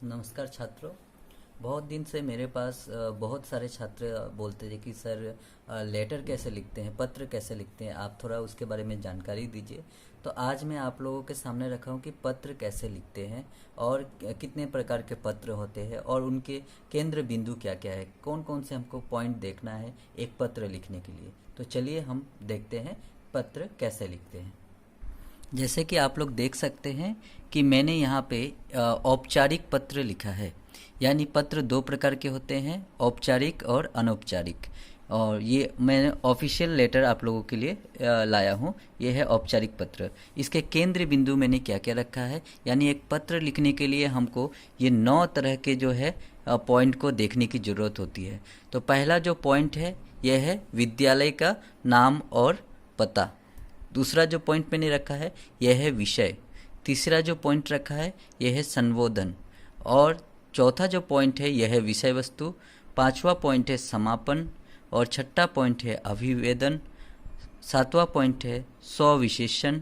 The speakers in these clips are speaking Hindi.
नमस्कार छात्रों। बहुत दिन से मेरे पास बहुत सारे छात्र बोलते थे कि सर लेटर कैसे लिखते हैं, पत्र कैसे लिखते हैं, आप थोड़ा उसके बारे में जानकारी दीजिए। तो आज मैं आप लोगों के सामने रखा हूँ कि पत्र कैसे लिखते हैं और कितने प्रकार के पत्र होते हैं और उनके केंद्र बिंदु क्या क्या है, कौन कौन से हमको पॉइंट देखना है एक पत्र लिखने के लिए। तो चलिए हम देखते हैं पत्र कैसे लिखते हैं। जैसे कि आप लोग देख सकते हैं कि मैंने यहाँ पे औपचारिक पत्र लिखा है। यानी पत्र दो प्रकार के होते हैं, औपचारिक और अनौपचारिक। और ये मैं ऑफिशियल लेटर आप लोगों के लिए लाया हूँ। ये है औपचारिक पत्र। इसके केंद्र बिंदु मैंने क्या क्या रखा है, यानी एक पत्र लिखने के लिए हमको ये 9 तरह के जो है पॉइंट को देखने की ज़रूरत होती है। तो पहला जो पॉइंट है यह है विद्यालय का नाम और पता। दूसरा जो पॉइंट मैंने रखा है यह है विषय। तीसरा जो पॉइंट रखा है यह है संबोधन। और चौथा जो पॉइंट है यह है विषय वस्तु। पांचवा पॉइंट है समापन। और छठा पॉइंट है अभिवेदन। सातवां पॉइंट है स्वविशेषण।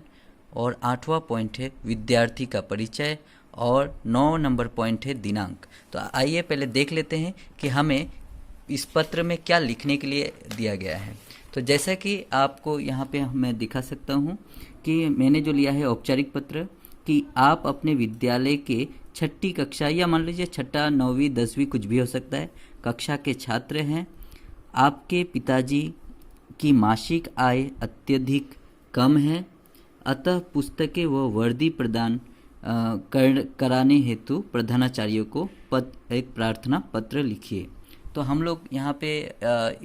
और आठवां पॉइंट है विद्यार्थी का परिचय। और 9 नंबर पॉइंट है दिनांक। तो आइए पहले देख लेते हैं कि हमें इस पत्र में क्या लिखने के लिए दिया गया है। तो जैसा कि आपको यहाँ पे मैं दिखा सकता हूँ कि मैंने जो लिया है औपचारिक पत्र, कि आप अपने विद्यालय के छठी कक्षा या मान लीजिए छठा, 9वीं, 10वीं कुछ भी हो सकता है, कक्षा के छात्र हैं। आपके पिताजी की मासिक आय अत्यधिक कम है, अतः पुस्तकें व वर्दी प्रदान कराने हेतु प्रधानाचार्य को एक प्रार्थना पत्र लिखिए। तो हम लोग यहाँ पे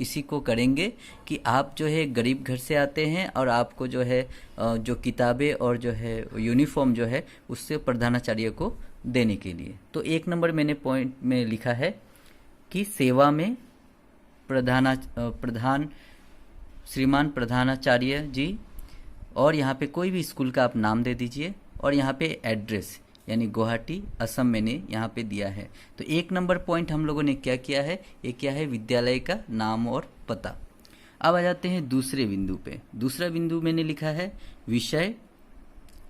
इसी को करेंगे कि आप जो है गरीब घर से आते हैं और आपको जो है जो किताबें और जो है यूनिफॉर्म जो है उससे प्रधानाचार्य को देने के लिए। तो 1 नंबर मैंने पॉइंट में लिखा है कि सेवा में प्रधान श्रीमान प्रधानाचार्य जी। और यहाँ पे कोई भी स्कूल का आप नाम दे दीजिए। और यहाँ पे एड्रेस यानी गुवाहाटी असम मैंने यहाँ पे दिया है। तो 1 नंबर पॉइंट हम लोगों ने क्या किया है, ये क्या है विद्यालय का नाम और पता। अब आ जाते हैं दूसरे बिंदु पे। दूसरा बिंदु मैंने लिखा है विषय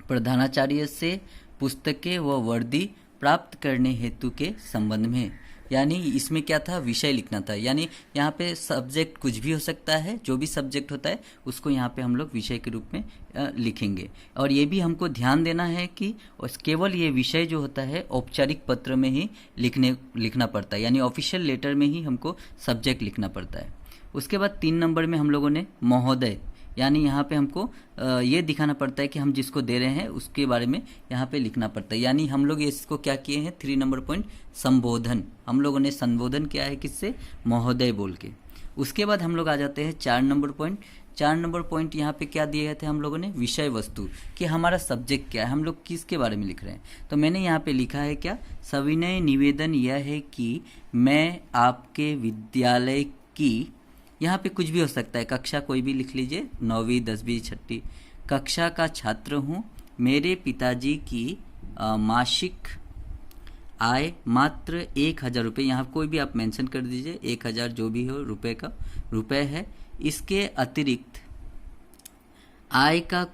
प्रधानाचार्य से पुस्तकें व वर्दी प्राप्त करने हेतु के संबंध में। यानी इसमें क्या था, विषय लिखना था। यानी यहाँ पे सब्जेक्ट कुछ भी हो सकता है, जो भी सब्जेक्ट होता है उसको यहाँ पे हम लोग विषय के रूप में लिखेंगे। और ये भी हमको ध्यान देना है कि केवल ये विषय जो होता है औपचारिक पत्र में ही लिखना पड़ता है, यानी ऑफिशियल लेटर में ही हमको सब्जेक्ट लिखना पड़ता है। उसके बाद 3 नंबर में हम लोगों ने महोदय, यानी यहाँ पे हमको ये दिखाना पड़ता है कि हम जिसको दे रहे हैं उसके बारे में यहाँ पे लिखना पड़ता है। यानी हम लोग इसको क्या किए हैं, 3 नंबर पॉइंट संबोधन। हम लोगों ने संबोधन किया है किससे, महोदय बोल के। उसके बाद हम लोग आ जाते हैं 4 नंबर पॉइंट। 4 नंबर पॉइंट यहाँ पे क्या दिए गए थे हम लोगों ने, विषय वस्तु, कि हमारा सब्जेक्ट क्या है, हम लोग किसके बारे में लिख रहे हैं। तो मैंने यहाँ पे लिखा है क्या, सविनय निवेदन यह है कि मैं आपके विद्यालय की, यहाँ पे कुछ भी हो सकता है, कक्षा कोई भी लिख लीजिए, 9वीं, 10वीं, छठी कक्षा का छात्र हूँ। मेरे पिताजी की मासिक आय मात्र 1000 रुपये, यहाँ कोई भी आप मेंशन कर दीजिए, 1000 जो भी हो रुपए है। इसके अतिरिक्त आय का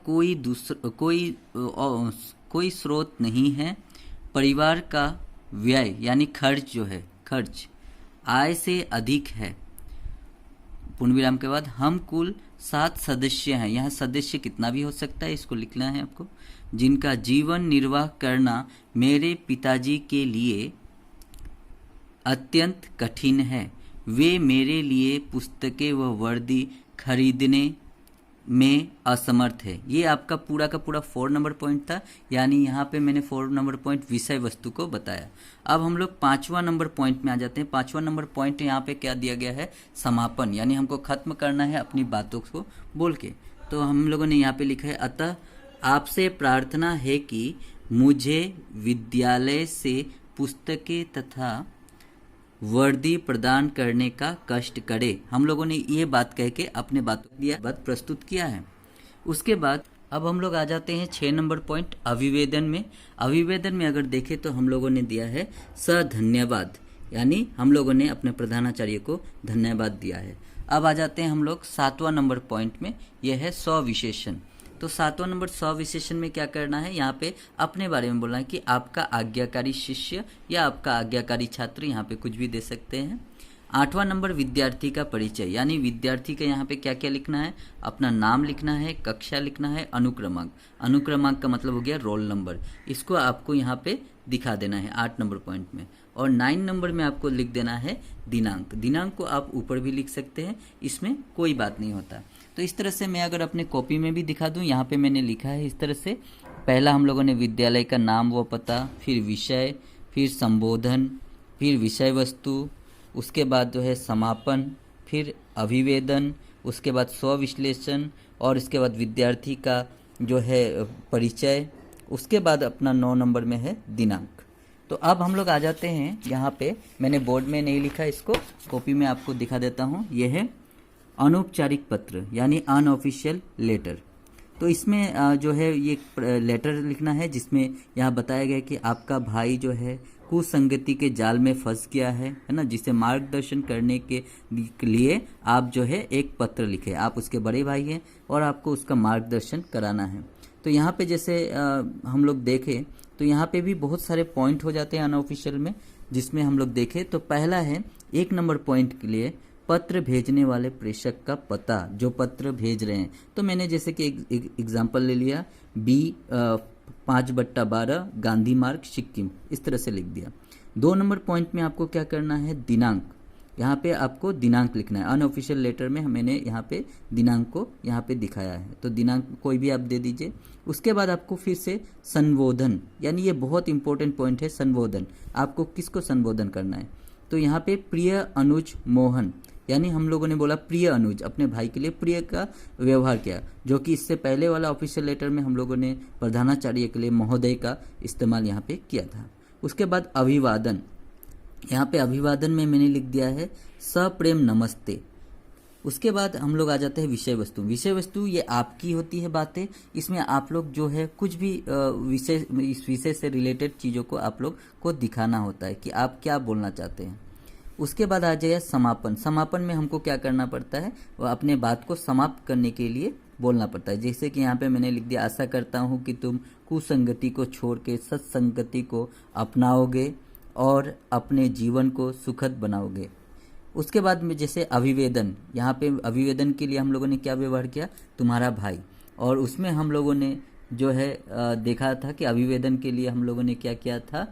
कोई स्रोत नहीं है। परिवार का व्यय यानी खर्च जो है, खर्च आय से अधिक है। पूर्ण विराम के बाद हम कुल 7 सदस्य हैं, यहाँ सदस्य कितना भी हो सकता है, इसको लिखना है आपको, जिनका जीवन निर्वाह करना मेरे पिताजी के लिए अत्यंत कठिन है। वे मेरे लिए पुस्तकें व वर्दी खरीदने में असमर्थ है। ये आपका पूरा का पूरा 4 नंबर पॉइंट था। यानी यहाँ पे मैंने 4 नंबर पॉइंट विषय वस्तु को बताया। अब हम लोग 5वां नंबर पॉइंट में आ जाते हैं। 5वां नंबर पॉइंट यहाँ पे क्या दिया गया है, समापन, यानी हमको खत्म करना है अपनी बातों को बोल के। तो हम लोगों ने यहाँ पे लिखा है, अतः आपसे प्रार्थना है कि मुझे विद्यालय से पुस्तकें तथा वर्दी प्रदान करने का कष्ट करे। हम लोगों ने ये बात कह के अपने बात प्रस्तुत किया है। उसके बाद अब हम लोग आ जाते हैं 6 नंबर पॉइंट अभिवेदन में। अभिवेदन में अगर देखें तो हम लोगों ने दिया है धन्यवाद, यानी हम लोगों ने अपने प्रधानाचार्य को धन्यवाद दिया है। अब आ जाते हैं हम लोग 7वां नंबर पॉइंट में, यह है स्वविशेषण। तो 7वां नंबर स्वविशेषण में क्या करना है, यहाँ पे अपने बारे में बोलना है कि आपका आज्ञाकारी शिष्य या आपका आज्ञाकारी छात्र, यहाँ पे कुछ भी दे सकते हैं। 8वां नंबर विद्यार्थी का परिचय, यानी विद्यार्थी का यहाँ पे क्या क्या लिखना है, अपना नाम लिखना है, कक्षा लिखना है, अनुक्रमांक, अनुक्रमांक का मतलब हो गया रोल नंबर, इसको आपको यहाँ पे दिखा देना है 8 नंबर पॉइंट में। और 9 नंबर में आपको लिख देना है दिनांक, दिनांक को आप ऊपर भी लिख सकते हैं, इसमें कोई बात नहीं होता। तो इस तरह से मैं अगर अपने कॉपी में भी दिखा दूं, यहाँ पे मैंने लिखा है इस तरह से, पहला हम लोगों ने विद्यालय का नाम व पता, फिर विषय, फिर संबोधन, फिर विषय वस्तु, उसके बाद जो है समापन, फिर अभिवेदन, उसके बाद स्वविश्लेषण, और इसके बाद विद्यार्थी का जो है परिचय, उसके बाद अपना 9 नंबर में है दिनांक। तो अब हम लोग आ जाते हैं यहाँ पे, मैंने बोर्ड में नहीं लिखा, इसको कॉपी में आपको दिखा देता हूँ। यह है अनौपचारिक पत्र यानी अनऑफिशियल लेटर। तो इसमें जो है ये लेटर लिखना है जिसमें यहाँ बताया गया कि आपका भाई जो है कुसंगति के जाल में फंस गया है ना, जिसे मार्गदर्शन करने के लिए आप जो है एक पत्र लिखे, आप उसके बड़े भाई हैं और आपको उसका मार्गदर्शन कराना है। तो यहाँ पे जैसे हम लोग देखें तो यहाँ पे भी बहुत सारे पॉइंट हो जाते हैं अनऑफिशियल में, जिसमें हम लोग देखें तो पहला है 1 नंबर पॉइंट के लिए पत्र भेजने वाले प्रेषक का पता, जो पत्र भेज रहे हैं। तो मैंने जैसे कि एक एग्जाम्पल ले लिया, B 5/12 गांधी मार्ग सिक्किम, इस तरह से लिख दिया। 2 नंबर पॉइंट में आपको क्या करना है, दिनांक, यहाँ पे आपको दिनांक लिखना है। अनऑफिशियल लेटर में मैंने यहाँ पे दिनांक को यहाँ पे दिखाया है, तो दिनांक कोई भी आप दे दीजिए। उसके बाद आपको फिर से संबोधन, यानी ये बहुत इंपॉर्टेंट पॉइंट है, संबोधन, आपको किसको संबोधन करना है। तो यहाँ पे प्रिय अनुज मोहन, यानी हम लोगों ने बोला प्रिय अनुज, अपने भाई के लिए प्रिय का व्यवहार किया, जो कि इससे पहले वाला ऑफिशियल लेटर में हम लोगों ने प्रधानाचार्य के लिए महोदय का इस्तेमाल यहाँ पे किया था। उसके बाद अभिवादन, यहाँ पे अभिवादन में मैंने लिख दिया है सप्रेम नमस्ते। उसके बाद हम लोग आ जाते हैं विषय वस्तु। विषय वस्तु ये आपकी होती है बातें, इसमें आप लोग जो है कुछ भी विषय, इस विषय से रिलेटेड चीज़ों को आप लोग को दिखाना होता है कि आप क्या बोलना चाहते हैं। उसके बाद आ जाए समापन। समापन में हमको क्या करना पड़ता है, वह अपने बात को समाप्त करने के लिए बोलना पड़ता है। जैसे कि यहाँ पे मैंने लिख दिया, आशा करता हूँ कि तुम कुसंगति को छोड़ के सत्संगति को अपनाओगे और अपने जीवन को सुखद बनाओगे। उसके बाद में जैसे अभिवेदन, यहाँ पे अभिवेदन के लिए हम लोगों ने क्या व्यवहार किया, तुम्हारा भाई, और उसमें हम लोगों ने जो है देखा था कि अभिवेदन के लिए हम लोगों ने क्या किया था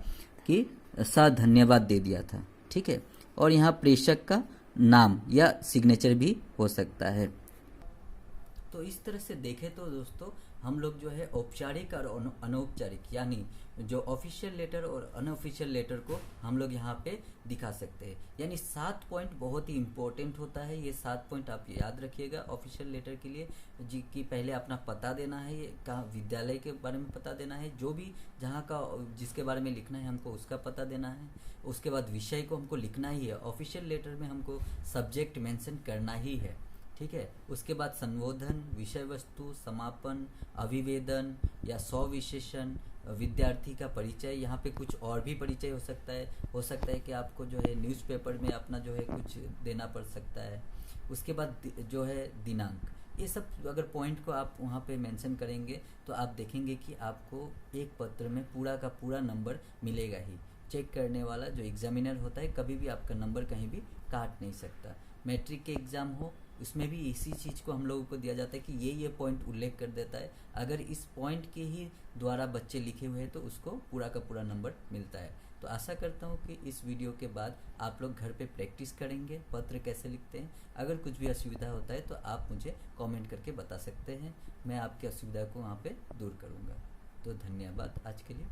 कि धन्यवाद दे दिया था, ठीक है। और यहाँ प्रेषक का नाम या सिग्नेचर भी हो सकता है। तो इस तरह से देखें तो दोस्तों हम लोग जो है औपचारिक और अनौपचारिक, यानी जो ऑफिशियल लेटर और अनऑफिशियल लेटर को हम लोग यहाँ पे दिखा सकते हैं। यानी 7 पॉइंट बहुत ही इंपॉर्टेंट होता है, ये 7 पॉइंट आप याद रखिएगा ऑफिशियल लेटर के लिए, जी कि पहले अपना पता देना है, ये कहाँ विद्यालय के बारे में पता देना है, जो भी जहाँ का जिसके बारे में लिखना है हमको उसका पता देना है। उसके बाद विषय को हमको लिखना ही है, ऑफिशियल लेटर में हमको सब्जेक्ट मेंशन करना ही है, ठीक है। उसके बाद संबोधन, विषय वस्तु, समापन, अभिवेदन या स्वविशेषण, विद्यार्थी का परिचय, यहाँ पे कुछ और भी परिचय हो सकता है कि आपको जो है न्यूज़पेपर में अपना जो है कुछ देना पड़ सकता है। उसके बाद जो है दिनांक, ये सब अगर पॉइंट को आप वहाँ पे मेंशन करेंगे तो आप देखेंगे कि आपको एक पत्र में पूरा का पूरा नंबर मिलेगा ही। चेक करने वाला जो एग्जामिनर होता है कभी भी आपका नंबर कहीं भी काट नहीं सकता। मैट्रिक के एग्ज़ाम हो उसमें भी इसी चीज़ को हम लोगों को दिया जाता है कि ये पॉइंट उल्लेख कर देता है, अगर इस पॉइंट के ही द्वारा बच्चे लिखे हुए हैं तो उसको पूरा का पूरा नंबर मिलता है। तो आशा करता हूँ कि इस वीडियो के बाद आप लोग घर पे प्रैक्टिस करेंगे पत्र कैसे लिखते हैं। अगर कुछ भी असुविधा होता है तो आप मुझे कमेंट करके बता सकते हैं, मैं आपकी असुविधा को वहाँ पे दूर करूँगा। तो धन्यवाद आज के लिए।